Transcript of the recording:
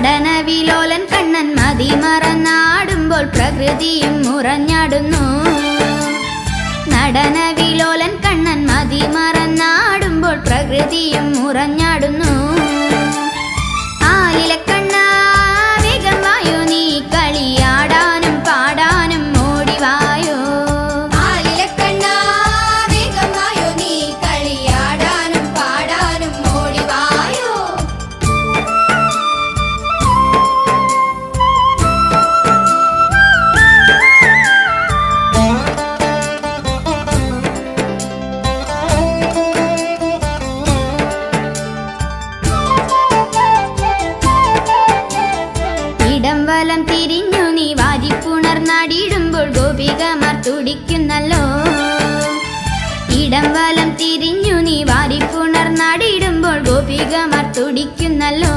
നടനവിലോലൻ കണ്ണൻ മതിമറന്നാടുമ്പോൾ പ്രകൃതിയും മുറഞ്ഞാടുന്നു. നടനവിലോലൻ കണ്ണൻ മതിമറന്നാടുമ്പോൾ പ്രകൃതിയും മുറഞ്ഞാടുന്നു. ആലിലക്കണ്ണാ വേഗം വായോ നീ കളിയാടാനും പാടാനും ഓടിവായോ. ആലിലക്കണ്ണാ വേഗം വായോ നീ കളിയാടാനും പാടാനും ഓടിവായോ. ഇടം വലം തിരിഞ്ഞു നീ വാരിപ്പുണർന്നാടിയിടുമ്പോൾ ഗോപികമാർ തുടിക്കുന്നല്ലോ. ഇടം വലം തിരിഞ്ഞു നീ വാരിപ്പുണർന്നാടിയിടുമ്പോൾ ഗോപികമാർ തുടിക്കുന്നല്ലോ.